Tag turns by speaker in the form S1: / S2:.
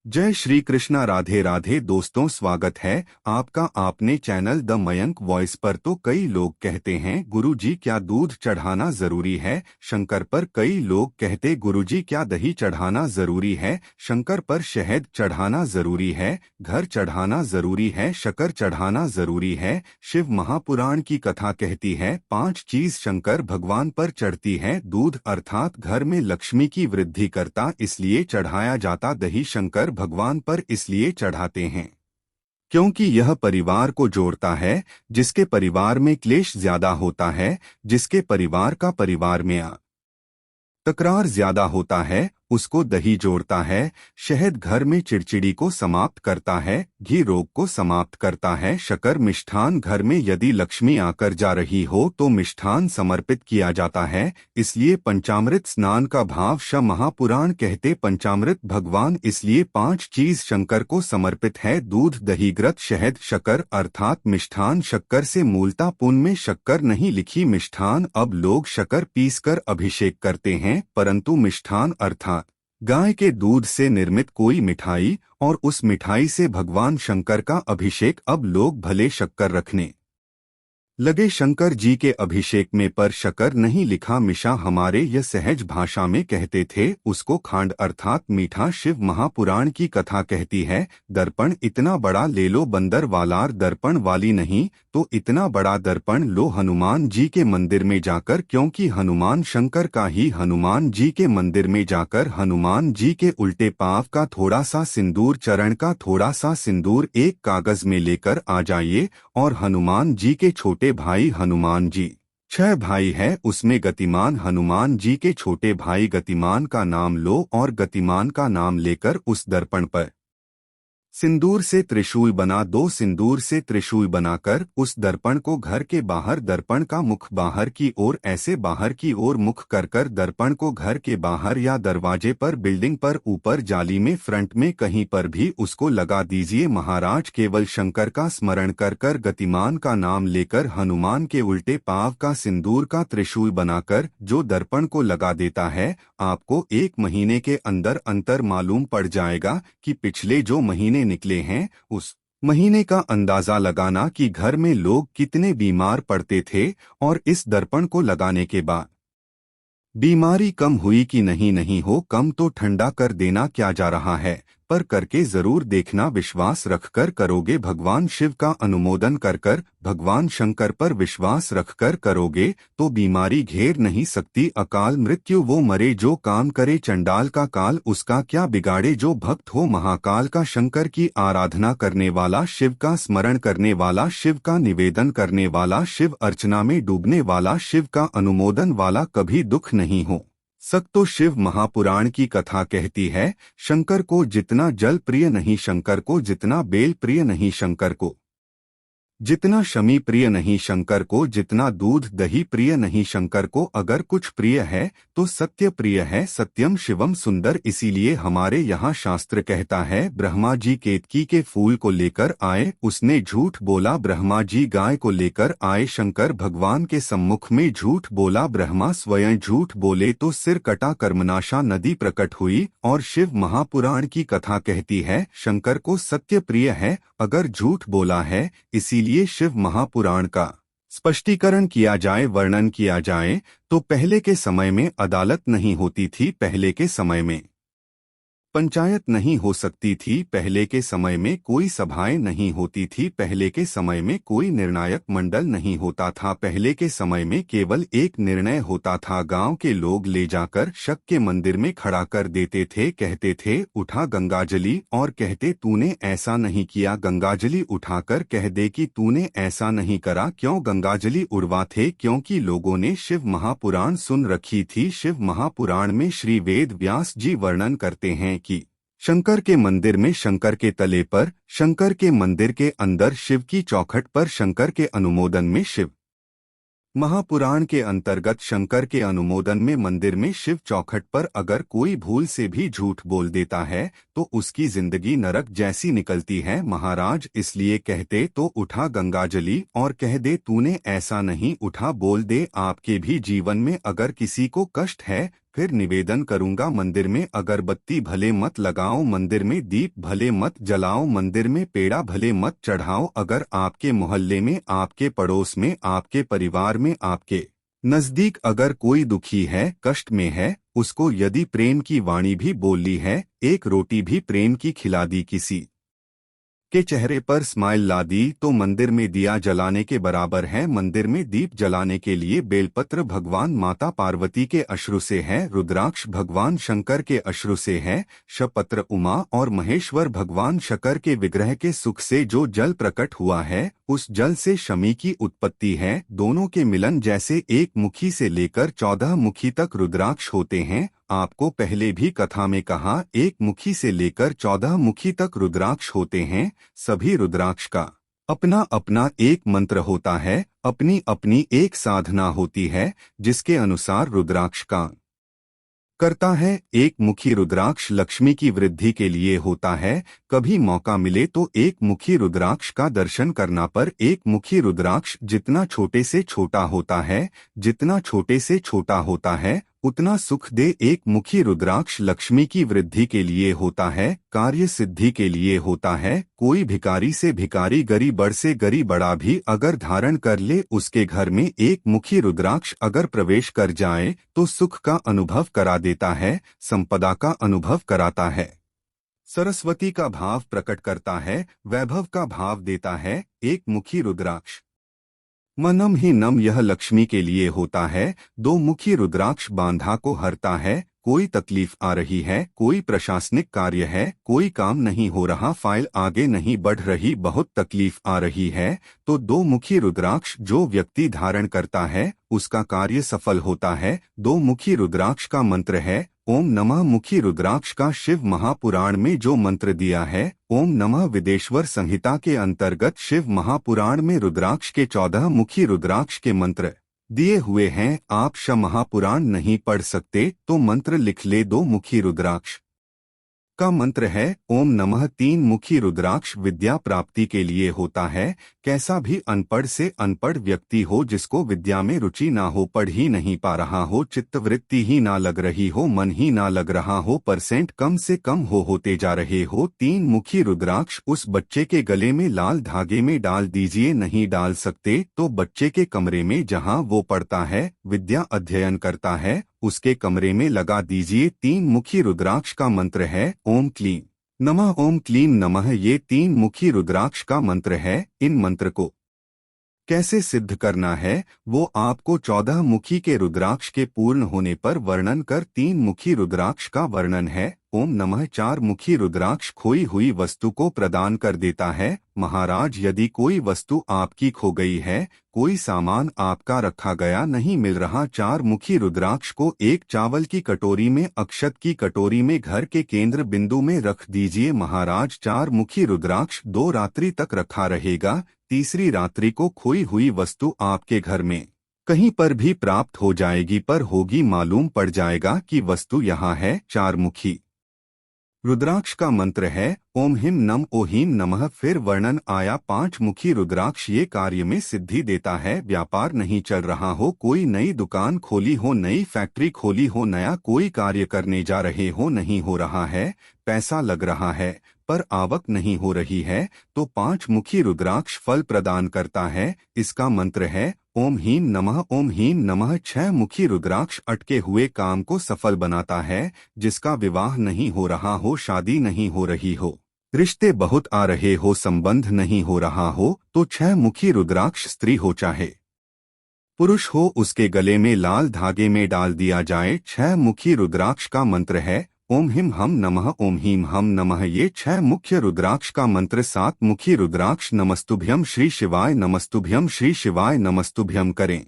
S1: जय श्री कृष्णा। राधे राधे दोस्तों, स्वागत है आपका आपने चैनल द मयंक वॉइस पर। तो कई लोग कहते हैं गुरुजी क्या दूध चढ़ाना जरूरी है शंकर पर। कई लोग कहते गुरुजी क्या दही चढ़ाना जरूरी है शंकर पर। शहद चढ़ाना जरूरी है, घर चढ़ाना जरूरी है, शक्कर चढ़ाना जरूरी है। शिव महापुराण की कथा कहती है 5 चीज शंकर भगवान पर चढ़ती है। दूध अर्थात घर में लक्ष्मी की वृद्धि करता, इसलिए चढ़ाया जाता। दही शंकर भगवान पर इसलिए चढ़ाते हैं क्योंकि यह परिवार को जोड़ता है। जिसके परिवार में क्लेश ज्यादा होता है, जिसके परिवार का परिवार में तकरार ज्यादा होता है, उसको दही जोड़ता है। शहद घर में चिड़चिड़ी को समाप्त करता है, घी रोग को समाप्त करता है। शक्कर मिष्ठान घर में यदि लक्ष्मी आकर जा रही हो तो मिष्ठान समर्पित किया जाता है। इसलिए पंचामृत स्नान का भाव श महापुराण कहते पंचामृत भगवान। इसलिए 5 चीज शंकर को समर्पित है। दूध, दही, घृत, शहद, शक्कर अर्थात मिष्ठान। शक्कर से मूलता पुन में शक्कर नहीं लिखी मिष्ठान। अब लोग शक्कर पीसकर अभिषेक करते हैं, परंतु मिष्ठान अर्थात गाय के दूध से निर्मित कोई मिठाई और उस मिठाई से भगवान शंकर का अभिषेक। अब लोग भले शक्कर रखने लगे शंकर जी के अभिषेक में, पर शक्कर नहीं लिखा मिशा। हमारे यह सहज भाषा में कहते थे उसको खांड अर्थात मीठा। शिव महापुराण की कथा कहती है दर्पण इतना बड़ा ले लो बंदर वालार, दर्पण वाली नहीं तो इतना बड़ा दर्पण लो हनुमान जी के मंदिर में जाकर। क्योंकि हनुमान शंकर का ही, हनुमान जी के मंदिर में जाकर हनुमान जी के उल्टे पांव का थोड़ा सा सिंदूर, चरण का थोड़ा सा सिंदूर एक कागज में लेकर आ जाइए और हनुमान जी के छोटे भाई हनुमान जी 6 भाई है, उसमें गतिमान हनुमान जी के छोटे भाई गतिमान का नाम लो और गतिमान का नाम लेकर उस दर्पण पर सिंदूर से त्रिशूल बना दो। सिंदूर से त्रिशूल बनाकर उस दर्पण को घर के बाहर, दर्पण का मुख बाहर की ओर, ऐसे बाहर की ओर मुख कर कर दर्पण को घर के बाहर या दरवाजे पर, बिल्डिंग पर, ऊपर जाली में, फ्रंट में, कहीं पर भी उसको लगा दीजिए। महाराज केवल शंकर का स्मरण कर कर गतिमान का नाम लेकर हनुमान के उल्टे पांव का सिंदूर का त्रिशूल बनाकर जो दर्पण को लगा देता है, आपको 1 महीने के अंदर अंतर मालूम पड़ जाएगा कि पिछले जो महीने निकले हैं उस महीने का अंदाजा लगाना कि घर में लोग कितने बीमार पड़ते थे और इस दर्पण को लगाने के बाद बीमारी कम हुई कि नहीं हो कम तो ठंडा कर देना क्या जा रहा है, पर करके जरूर देखना। विश्वास रखकर करोगे भगवान शिव का अनुमोदन कर कर, भगवान शंकर पर विश्वास रखकर करोगे तो बीमारी घेर नहीं सकती। अकाल मृत्यु वो मरे जो काम करे, चंडाल का काल उसका क्या बिगाड़े। जो भक्त हो महाकाल का, शंकर की आराधना करने वाला, शिव का स्मरण करने वाला, शिव का निवेदन करने वाला, शिव अर्चना में डूबने वाला, शिव का अनुमोदन वाला कभी दुख नहीं हो तो शिव महापुराण की कथा कहती है शंकर को जितना जल प्रिय नहीं, शंकर को जितना बेल प्रिय नहीं, शंकर को जितना शमी प्रिय नहीं, शंकर को जितना दूध दही प्रिय नहीं, शंकर को अगर कुछ प्रिय है तो सत्य प्रिय है। सत्यम शिवम सुंदर। इसीलिए हमारे यहाँ शास्त्र कहता है ब्रह्मा जी केतकी के फूल को लेकर आए, उसने झूठ बोला। ब्रह्मा जी गाय को लेकर आए, शंकर भगवान के सम्मुख में झूठ बोला। ब्रह्मा स्वयं झूठ बोले तो सिर कटा, कर्मनाशा नदी प्रकट हुई। और शिव महापुराण की कथा कहती है शंकर को सत्य प्रिय है अगर झूठ बोला है। इसीलिए शिव महापुराण का स्पष्टीकरण किया जाए, वर्णन किया जाए तो पहले के समय में अदालत नहीं होती थी, पहले के समय में पंचायत नहीं हो सकती थी, पहले के समय में कोई सभाएं नहीं होती थी, पहले के समय में कोई निर्णायक मंडल नहीं होता था। पहले के समय में केवल एक निर्णय होता था, गांव के लोग ले जाकर शक के मंदिर में खड़ा कर देते थे। कहते थे उठा गंगाजली और कहते तूने ऐसा नहीं किया। गंगाजली उठाकर कह दे कि तूने ऐसा नहीं करा। क्यों गंगाजली उड़वा थे? क्योंकि लोगों ने शिव महापुराण सुन रखी थी। शिव महापुराण में श्री वेद व्यास जी वर्णन करते हैं कि शंकर के मंदिर में, शंकर के तले पर, शंकर के मंदिर के अंदर, शिव की चौखट पर, शंकर के अनुमोदन में, शिव महापुराण के अंतर्गत शंकर के अनुमोदन में मंदिर में शिव चौखट पर अगर कोई भूल से भी झूठ बोल देता है तो उसकी जिंदगी नरक जैसी निकलती है महाराज। इसलिए कहते तो उठा गंगाजली और कह दे तूने ऐसा नहीं, उठा बोल दे। आपके भी जीवन में अगर किसी को कष्ट है फिर निवेदन करूंगा, मंदिर में अगरबत्ती भले मत लगाओ, मंदिर में दीप भले मत जलाओ, मंदिर में पेड़ा भले मत चढ़ाओ। अगर आपके मोहल्ले में, आपके पड़ोस में, आपके परिवार में, आपके नजदीक अगर कोई दुखी है, कष्ट में है, उसको यदि प्रेम की वाणी भी बोल ली है, एक रोटी भी प्रेम की खिला दी, किसी के चेहरे पर स्माइल ला दी, तो मंदिर में दिया जलाने के बराबर है। मंदिर में दीप जलाने के लिए बेलपत्र भगवान माता पार्वती के अश्रु से है, रुद्राक्ष भगवान शंकर के अश्रु से है, शपत्र उमा और महेश्वर भगवान शंकर के विग्रह के सुख से जो जल प्रकट हुआ है, उस जल से शमी की उत्पत्ति है। दोनों के मिलन जैसे एक मुखी से लेकर 14 मुखी तक रुद्राक्ष होते हैं। आपको पहले भी कथा में कहा, एक मुखी से लेकर 14 मुखी तक रुद्राक्ष होते हैं। सभी रुद्राक्ष का अपना अपना एक मंत्र होता है, अपनी अपनी एक साधना होती है, जिसके अनुसार रुद्राक्ष का करता है। एक मुखी रुद्राक्ष लक्ष्मी की वृद्धि के लिए होता है। कभी मौका मिले तो एक मुखी रुद्राक्ष का दर्शन करना। पर एक मुखी रुद्राक्ष जितना छोटे से छोटा होता है, जितना छोटे से छोटा होता है, उतना सुख दे। एक मुखी रुद्राक्ष लक्ष्मी की वृद्धि के लिए होता है, कार्य सिद्धि के लिए होता है। कोई भिखारी से भिखारी, गरीबड़ से गरीबड़ा भी अगर धारण कर ले, उसके घर में एक मुखी रुद्राक्ष अगर प्रवेश कर जाए तो सुख का अनुभव करा देता है, संपदा का अनुभव कराता है, सरस्वती का भाव प्रकट करता है, वैभव का भाव देता है। एक मुखी रुद्राक्ष मनम ही नम यह लक्ष्मी के लिए होता है। दो मुखी रुद्राक्ष बांधा को हरता है। कोई तकलीफ आ रही है, कोई प्रशासनिक कार्य है, कोई काम नहीं हो रहा, फाइल आगे नहीं बढ़ रही, बहुत तकलीफ आ रही है, तो दो मुखी रुद्राक्ष जो व्यक्ति धारण करता है उसका कार्य सफल होता है। दो मुखी रुद्राक्ष का मंत्र है ओम नमः। मुखी रुद्राक्ष का शिव महापुराण में जो मंत्र दिया है, ओम नमः विदेश्वर संहिता के अंतर्गत शिव महापुराण में रुद्राक्ष के 14 मुखी रुद्राक्ष के मंत्र दिए हुए हैं। आप श महापुराण नहीं पढ़ सकते तो मंत्र लिख ले। दो मुखी रुद्राक्ष का मंत्र है ओम नमः। 3 मुखी रुद्राक्ष विद्या प्राप्ति के लिए होता है। कैसा भी अनपढ़ से अनपढ़ व्यक्ति हो, जिसको विद्या में रुचि ना हो, पढ़ ही नहीं पा रहा हो, चित्तवृत्ति ही ना लग रही हो, मन ही ना लग रहा हो, परसेंट कम से कम होते जा रहे हो, 3 मुखी रुद्राक्ष उस बच्चे के गले में लाल धागे में डाल दीजिए। नहीं डाल सकते तो बच्चे के कमरे में जहां वो पढ़ता है, विद्या अध्ययन करता है, उसके कमरे में लगा दीजिए। 3 मुखी रुद्राक्ष का मंत्र है ओम क्लीम नमः। ओम क्लीम नमः ये 3 मुखी रुद्राक्ष का मंत्र है। इन मंत्र को कैसे सिद्ध करना है वो आपको 14 मुखी के रुद्राक्ष के पूर्ण होने पर वर्णन कर 3 मुखी रुद्राक्ष का वर्णन है। ओम नमः 4 मुखी रुद्राक्ष खोई हुई वस्तु को प्रदान कर देता है। महाराज, यदि कोई वस्तु आपकी खो गई है, कोई सामान आपका रखा गया नहीं मिल रहा, 4 मुखी रुद्राक्ष को एक चावल की कटोरी में, अक्षत की कटोरी में घर के केंद्र बिंदु में रख दीजिए। महाराज, 4 मुखी रुद्राक्ष 2 रात्रि तक रखा रहेगा। तीसरी रात्रि को खोई हुई वस्तु आपके घर में कहीं पर भी प्राप्त हो जाएगी, पर होगी मालूम पड़ जाएगा कि वस्तु यहाँ है। 4 मुखी रुद्राक्ष का मंत्र है ओम हिम नम ओ हीम नमः। फिर वर्णन आया 5 मुखी रुद्राक्ष ये कार्य में सिद्धि देता है। व्यापार नहीं चल रहा हो, कोई नई दुकान खोली हो, नई फैक्ट्री खोली हो, नया कोई कार्य करने जा रहे हो, नहीं हो रहा है, पैसा लग रहा है पर आवक नहीं हो रही है, तो 5 मुखी रुद्राक्ष फल प्रदान करता है। इसका मंत्र है ओम हीम नमः। ओम हीम नमः 6 मुखी रुद्राक्ष अटके हुए काम को सफल बनाता है। जिसका विवाह नहीं हो रहा हो, शादी नहीं हो रही हो, रिश्ते बहुत आ रहे हो, संबंध नहीं हो रहा हो, तो 6 मुखी रुद्राक्ष स्त्री हो चाहे पुरुष हो, उसके गले में लाल धागे में डाल दिया जाए। 6 मुखी रुद्राक्ष का मंत्र है ओम हिम हम नमः। ओम हीम हम नमः ये 6 मुख्य रुद्राक्ष का मंत्र। 7 मुखी रुद्राक्ष नमस्तुभ्यम श्री शिवाय, नमस्तुभ्यम श्री शिवाय, नमस्तुभ्यम करें।